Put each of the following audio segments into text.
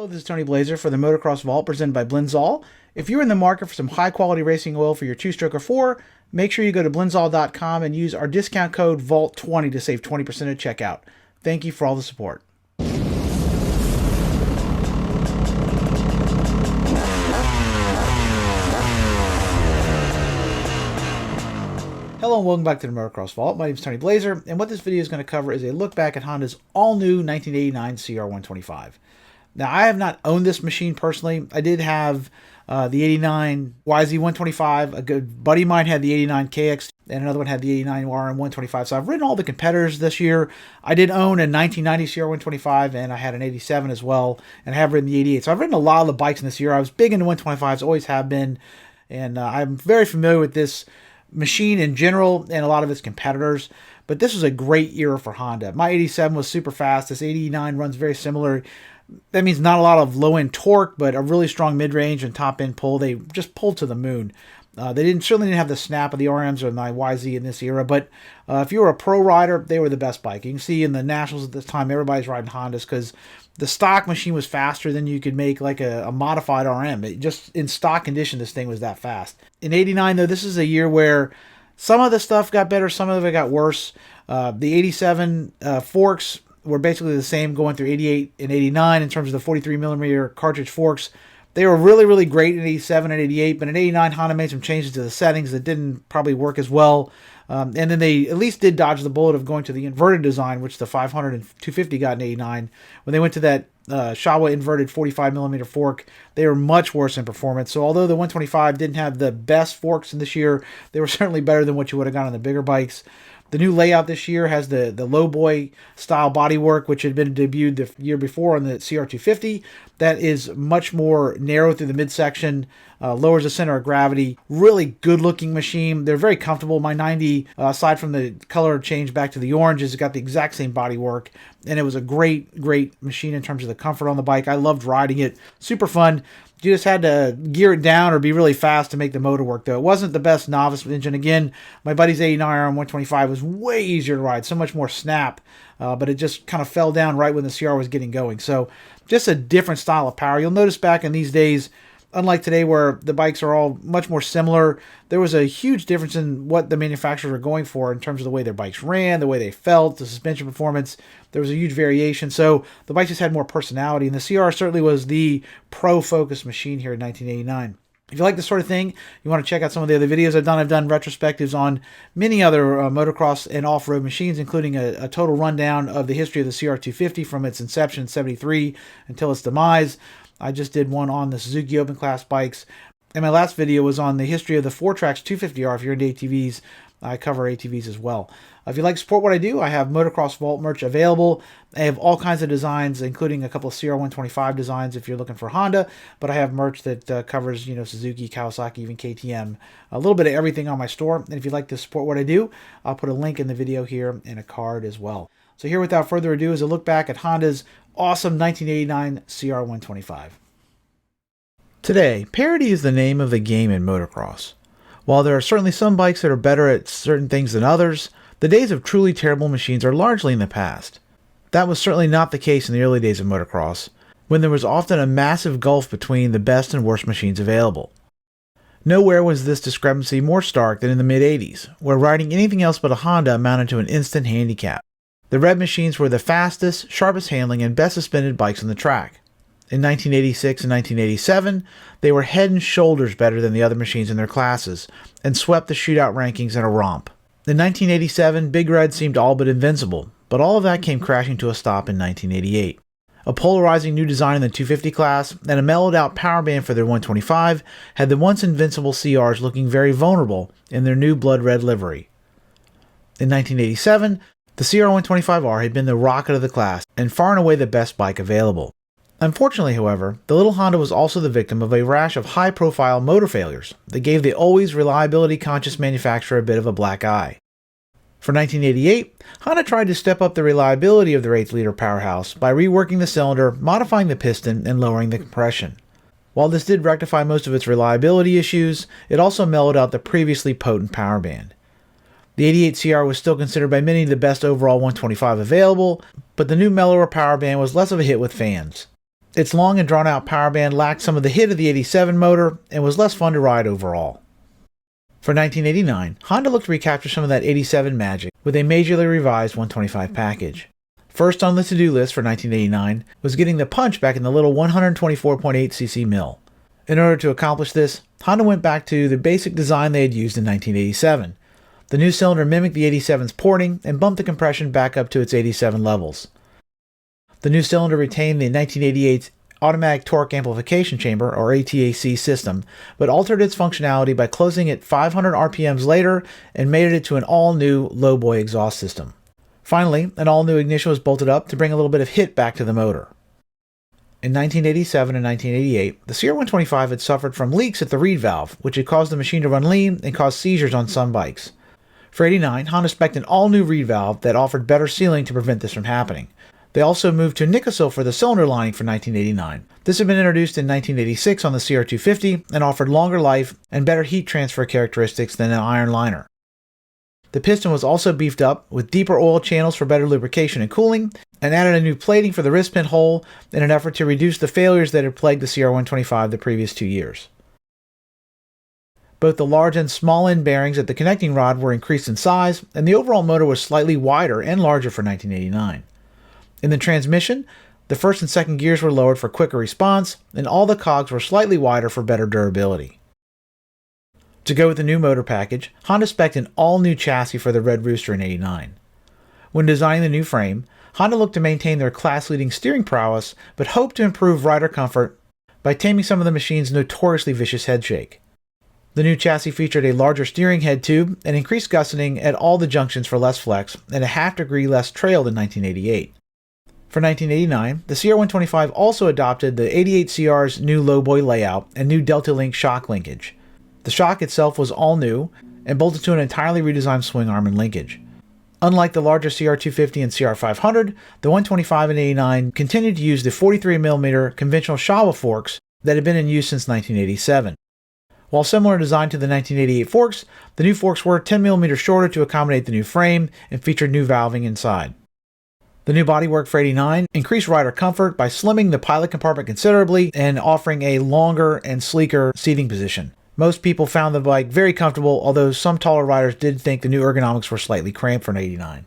Hello, this is Tony Blazer for the Motocross Vault presented by Blinzall. If you're in the market for some high-quality racing oil for your two-stroke or four, make sure you go to blinzall.com and use our discount code VAULT20 to save 20% at checkout. Thank you for all the support. Hello and welcome back to the Motocross Vault. My name is Tony Blazer, and what this video is going to cover is a look back at Honda's all-new 1989 CR125. Now, I have not owned this machine personally. I did have the 89 YZ125. A good buddy of mine had the 89 KX, and another one had the 89 RM125. So I've ridden all the competitors this year. I did own a 1990 CR125, and I had an 87 as well, and I have ridden the 88. So I've ridden a lot of the bikes in this year. I was big into 125s, always have been, and I'm very familiar with this machine in general and a lot of its competitors. But this was a great era for Honda. My 87 was super fast. This 89 runs very similar. That means not a lot of low-end torque, but a really strong mid-range and top-end pull. They just pulled to the moon. They certainly didn't have the snap of the RMs or my YZ in this era, but if you were a pro rider, they were the best bike. You can see in the Nationals at this time, everybody's riding Hondas because the stock machine was faster than you could make like a modified RM. It just in stock condition, this thing was that fast. In 89, though, this is a year where some of the stuff got better, some of it got worse. The 87 forks were basically the same going through 88 and 89 in terms of the 43mm cartridge forks. They were really, really great in 87 and 88, but in 89, Honda made some changes to the settings that didn't probably work as well. And then they at least did dodge the bullet of going to the inverted design, which the 500 and 250 got in 89. When they went to that Shawa inverted 45mm fork, they were much worse in performance. So although the 125 didn't have the best forks in this year, they were certainly better than what you would have got on the bigger bikes. The new layout this year has the low boy style bodywork, which had been debuted the year before on the CR250. That is much more narrow through the midsection, lowers the center of gravity. Really good looking machine. They're very comfortable. My 90, aside from the color change back to the orange, has got the exact same bodywork. And it was a great, great machine in terms of the comfort on the bike. I loved riding it. Super fun. You just had to gear it down or be really fast to make the motor work, though. It wasn't the best novice engine. Again, my buddy's 89 RM125 was way easier to ride, so much more snap, but it just kind of fell down right when the CR was getting going. So just a different style of power. You'll notice back in these days, unlike today where the bikes are all much more similar, there was a huge difference in what the manufacturers were going for in terms of the way their bikes ran, the way they felt, the suspension performance. There was a huge variation. So the bikes just had more personality, and the CR certainly was the pro-focused machine here in 1989. If you like this sort of thing, you want to check out some of the other videos I've done. I've done retrospectives on many other motocross and off-road machines, including a total rundown of the history of the CR250 from its inception in 73 until its demise. I just did one on the Suzuki Open Class bikes. And my last video was on the history of the 4Trax 250R. If you're into ATVs, I cover ATVs as well. If you like to support what I do, I have Motocross Vault merch available. I have all kinds of designs, including a couple of CR125 designs if you're looking for Honda. But I have merch that covers, Suzuki, Kawasaki, even KTM. A little bit of everything on my store. And if you'd like to support what I do, I'll put a link in the video here and a card as well. So here, without further ado, is a look back at Honda's awesome 1989 CR125. Today, parity is the name of the game in motocross. While there are certainly some bikes that are better at certain things than others, the days of truly terrible machines are largely in the past. That was certainly not the case in the early days of motocross, when there was often a massive gulf between the best and worst machines available. Nowhere was this discrepancy more stark than in the mid-80s, where riding anything else but a Honda amounted to an instant handicap. The red machines were the fastest, sharpest handling, and best suspended bikes on the track. In 1986 and 1987, they were head and shoulders better than the other machines in their classes, and swept the shootout rankings in a romp. In 1987, Big Red seemed all but invincible, but all of that came crashing to a stop in 1988. A polarizing new design in the 250 class, and a mellowed-out power band for their 125 had the once invincible CRs looking very vulnerable in their new blood red livery. In 1987, the CR125R had been the rocket of the class, and far and away the best bike available. Unfortunately, however, the little Honda was also the victim of a rash of high-profile motor failures that gave the always reliability-conscious manufacturer a bit of a black eye. For 1988, Honda tried to step up the reliability of their 8-liter powerhouse by reworking the cylinder, modifying the piston, and lowering the compression. While this did rectify most of its reliability issues, it also mellowed out the previously potent power band. The 88 CR was still considered by many the best overall 125 available, but the new mellower power band was less of a hit with fans. Its long and drawn-out power band lacked some of the hit of the 87 motor and was less fun to ride overall. For 1989, Honda looked to recapture some of that 87 magic with a majorly revised 125 package. First on the to-do list for 1989 was getting the punch back in the little 124.8cc mill. In order to accomplish this, Honda went back to the basic design they had used in 1987. The new cylinder mimicked the 87's porting and bumped the compression back up to its 87 levels. The new cylinder retained the 1988's automatic torque amplification chamber, or ATAC system, but altered its functionality by closing it 500 RPMs later and made it to an all-new low-boy exhaust system. Finally, an all-new ignition was bolted up to bring a little bit of hit back to the motor. In 1987 and 1988, the CR125 had suffered from leaks at the reed valve, which had caused the machine to run lean and cause seizures on some bikes. For 89, Honda spec'd an all-new reed valve that offered better sealing to prevent this from happening. They also moved to Nickel for the cylinder lining for 1989. This had been introduced in 1986 on the CR250 and offered longer life and better heat transfer characteristics than an iron liner. The piston was also beefed up with deeper oil channels for better lubrication and cooling, and added a new plating for the wrist pin hole in an effort to reduce the failures that had plagued the CR125 the previous 2 years. Both the large and small end bearings at the connecting rod were increased in size, and the overall motor was slightly wider and larger for 1989. In the transmission, the first and second gears were lowered for quicker response, and all the cogs were slightly wider for better durability. To go with the new motor package, Honda spec'd an all-new chassis for the Red Rooster in 89. When designing the new frame, Honda looked to maintain their class-leading steering prowess, but hoped to improve rider comfort by taming some of the machine's notoriously vicious headshake. The new chassis featured a larger steering head tube and increased gusseting at all the junctions for less flex and a half-degree less trail than 1988. For 1989, the CR125 also adopted the 88CR's new low-boy layout and new Delta Link shock linkage. The shock itself was all new and bolted to an entirely redesigned swing arm and linkage. Unlike the larger CR250 and CR500, the 125 and 89 continued to use the 43mm conventional Shawa forks that had been in use since 1987. While similar in design to the 1988 forks, the new forks were 10mm shorter to accommodate the new frame and featured new valving inside. The new bodywork for 89 increased rider comfort by slimming the pilot compartment considerably and offering a longer and sleeker seating position. Most people found the bike very comfortable, although some taller riders did think the new ergonomics were slightly cramped for an 89.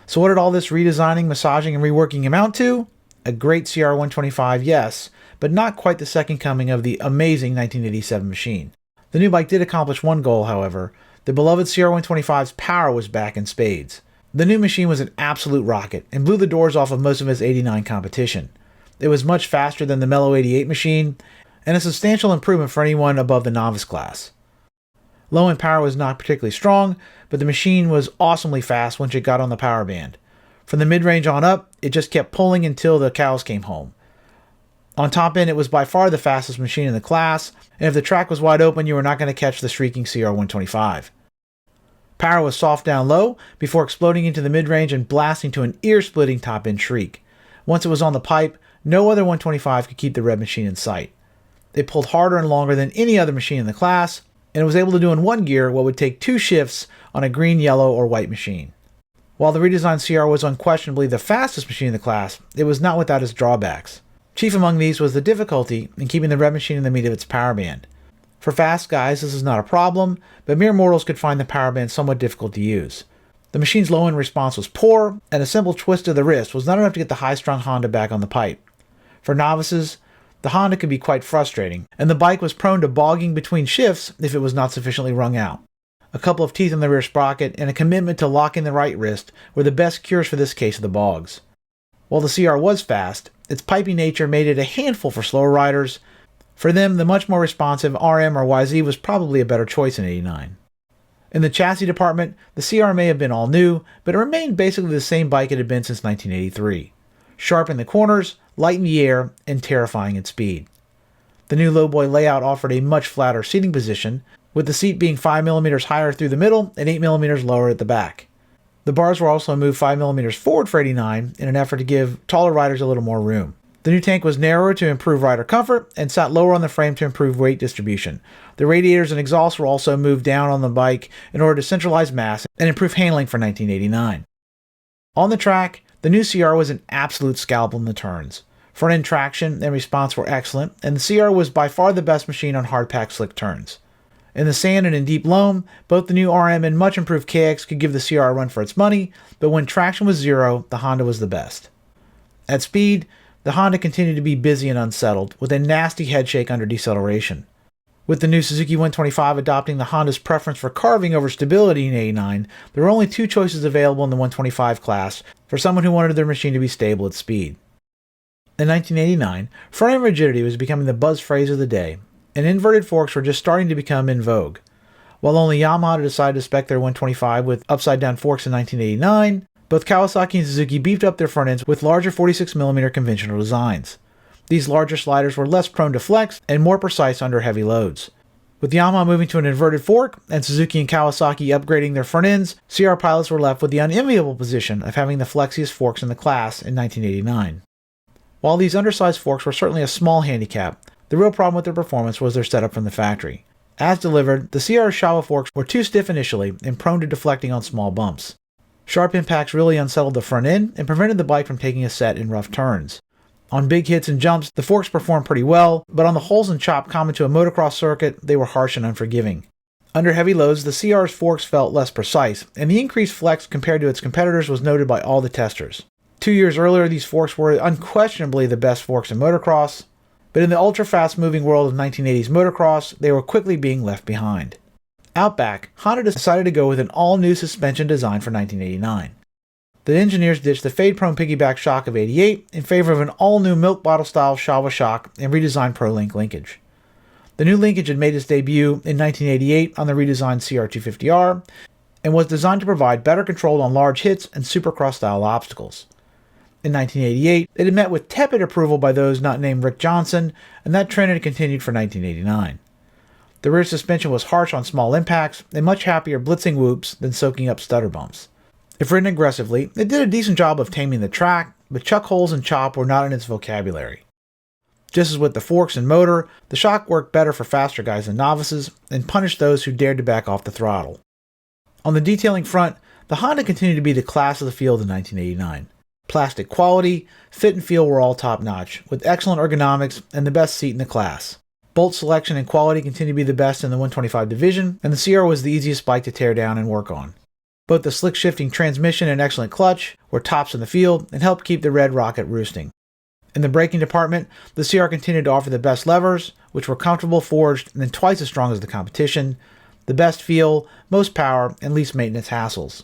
So what did all this redesigning, massaging, and reworking amount to? A great CR125, yes, but not quite the second coming of the amazing 1987 machine. The new bike did accomplish one goal, however. The beloved CR125's power was back in spades. The new machine was an absolute rocket and blew the doors off of most of its 89 competition. It was much faster than the mellow 88 machine, and a substantial improvement for anyone above the novice class. Low-end power was not particularly strong, but the machine was awesomely fast once it got on the power band. From the mid-range on up, it just kept pulling until the cows came home. On top end, it was by far the fastest machine in the class, and if the track was wide open, you were not going to catch the shrieking CR125. Power was soft down low before exploding into the mid-range and blasting to an ear-splitting top-end shriek. Once it was on the pipe, no other 125 could keep the red machine in sight. It pulled harder and longer than any other machine in the class, and it was able to do in one gear what would take 2 shifts on a green, yellow, or white machine. While the redesigned CR was unquestionably the fastest machine in the class, it was not without its drawbacks. Chief among these was the difficulty in keeping the red machine in the meat of its power band. For fast guys, this is not a problem, but mere mortals could find the power band somewhat difficult to use. The machine's low-end response was poor, and a simple twist of the wrist was not enough to get the high-strung Honda back on the pipe. For novices, the Honda could be quite frustrating, and the bike was prone to bogging between shifts if it was not sufficiently wrung out. A couple of teeth in the rear sprocket and a commitment to locking the right wrist were the best cures for this case of the bogs. While the CR was fast, its pipey nature made it a handful for slower riders. For them, the much more responsive RM or YZ was probably a better choice in 89. In the chassis department, the CR may have been all new, but it remained basically the same bike it had been since 1983. Sharp in the corners, light in the air, and terrifying at speed. The new lowboy layout offered a much flatter seating position, with the seat being 5mm higher through the middle and 8mm lower at the back. The bars were also moved 5mm forward for 89 in an effort to give taller riders a little more room. The new tank was narrower to improve rider comfort and sat lower on the frame to improve weight distribution. The radiators and exhaust were also moved down on the bike in order to centralize mass and improve handling for 1989. On the track, the new CR was an absolute scalpel in the turns. Front end traction and response were excellent, and the CR was by far the best machine on hard-packed slick turns. In the sand and in deep loam, both the new RM and much improved KX could give the CR a run for its money, but when traction was zero, the Honda was the best. At speed, the Honda continued to be busy and unsettled, with a nasty headshake under deceleration. With the new Suzuki 125 adopting the Honda's preference for carving over stability in '89, there were only two choices available in the 125 class for someone who wanted their machine to be stable at speed. In 1989, front-end rigidity was becoming the buzz phrase of the day, and inverted forks were just starting to become in vogue. While only Yamaha decided to spec their 125 with upside-down forks in 1989, both Kawasaki and Suzuki beefed up their front ends with larger 46mm conventional designs. These larger sliders were less prone to flex and more precise under heavy loads. With Yamaha moving to an inverted fork and Suzuki and Kawasaki upgrading their front ends, CR pilots were left with the unenviable position of having the flexiest forks in the class in 1989. While these undersized forks were certainly a small handicap, the real problem with their performance was their setup from the factory. As delivered, the CR Showa forks were too stiff initially and prone to deflecting on small bumps. Sharp impacts really unsettled the front end and prevented the bike from taking a set in rough turns. On big hits and jumps, the forks performed pretty well, but on the holes and chop common to a motocross circuit, they were harsh and unforgiving. Under heavy loads, the CR's forks felt less precise, and the increased flex compared to its competitors was noted by all the testers. 2 years earlier, these forks were unquestionably the best forks in motocross, but in the ultra-fast moving world of 1980s motocross, they were quickly being left behind. Out back, Honda decided to go with an all-new suspension design for 1989. The engineers ditched the fade-prone piggyback shock of '88 in favor of an all-new milk bottle-style Showa shock and redesigned Pro-Link linkage. The new linkage had made its debut in 1988 on the redesigned CR125R and was designed to provide better control on large hits and supercross-style obstacles. In 1988, it had met with tepid approval by those not named Rick Johnson, and that trend had continued for 1989. The rear suspension was harsh on small impacts and much happier blitzing whoops than soaking up stutter bumps. If ridden aggressively, it did a decent job of taming the track, but chuck holes and chop were not in its vocabulary. Just as with the forks and motor, the shock worked better for faster guys than novices and punished those who dared to back off the throttle. On the detailing front, the Honda continued to be the class of the field in 1989. Plastic quality, fit and feel were all top-notch, with excellent ergonomics and the best seat in the class. Bolt selection and quality continued to be the best in the 125 division, and the CR was the easiest bike to tear down and work on. Both the slick shifting transmission and excellent clutch were tops in the field and helped keep the Red Rocket roosting. In the braking department, the CR continued to offer the best levers, which were comfortable forged and twice as strong as the competition, the best feel, most power, and least maintenance hassles.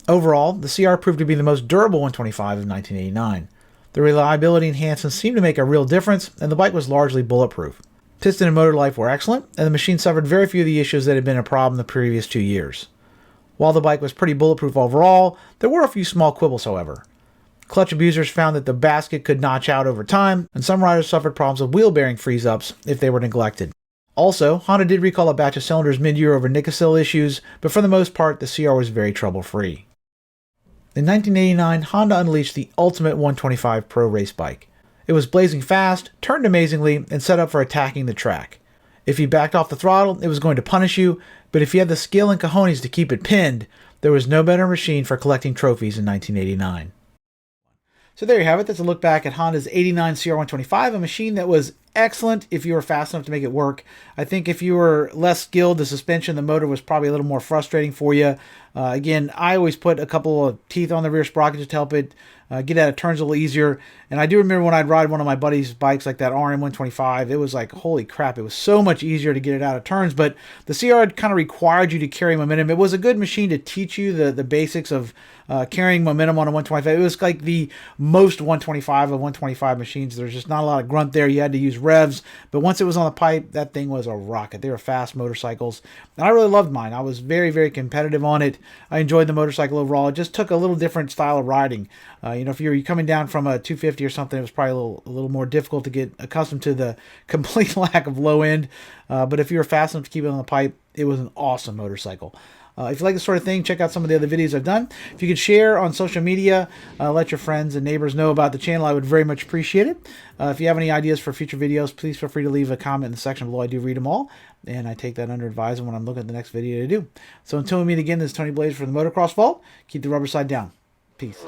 Overall, the CR proved to be the most durable 125 of 1989. The reliability enhancements seemed to make a real difference, and the bike was largely bulletproof. Piston and motor life were excellent, and the machine suffered very few of the issues that had been a problem the previous 2 years. While the bike was pretty bulletproof overall, there were a few small quibbles, however. Clutch abusers found that the basket could notch out over time, and some riders suffered problems with wheel bearing freeze-ups if they were neglected. Also, Honda did recall a batch of cylinders mid-year over Nicosil issues, but for the most part, the CR was very trouble-free. In 1989, Honda unleashed the ultimate 125 Pro race bike. It was blazing fast, turned amazingly, and set up for attacking the track. If you backed off the throttle, it was going to punish you, but if you had the skill and cojones to keep it pinned, there was no better machine for collecting trophies in 1989. So there you have it. That's a look back at Honda's '89 CR125, a machine that was excellent if you were fast enough to make it work. I think if you were less skilled, the suspension, the motor was probably a little more frustrating for you. Again, I always put a couple of teeth on the rear sprocket to help it get out of turns a little easier. And I do remember when I'd ride one of my buddy's bikes like that RM125, it was like, holy crap, it was so much easier to get it out of turns. But the CR kind of required you to carry momentum. It was a good machine to teach you the basics of carrying momentum on a 125. It was like the most 125 of 125 machines. There's just not a lot of grunt there. You had to use revs. But once it was on the pipe, that thing was a rocket. They were fast motorcycles. And I really loved mine. I was very, very competitive on it. I enjoyed the motorcycle overall. It just took a little different style of riding. If you're coming down from a 250 or something, it was probably a little more difficult to get accustomed to the complete lack of low end. But if you were fast enough to keep it on the pipe, it was an awesome motorcycle. If you like this sort of thing, check out some of the other videos I've done. If you could share on social media, let your friends and neighbors know about the channel, I would very much appreciate it. If you have any ideas for future videos, please feel free to leave a comment in the section below. I do read them all, and I take that under advisement when I'm looking at the next video to do. So until we meet again, this is Tony Blazer for the Motocross Vault. Keep the rubber side down. Peace.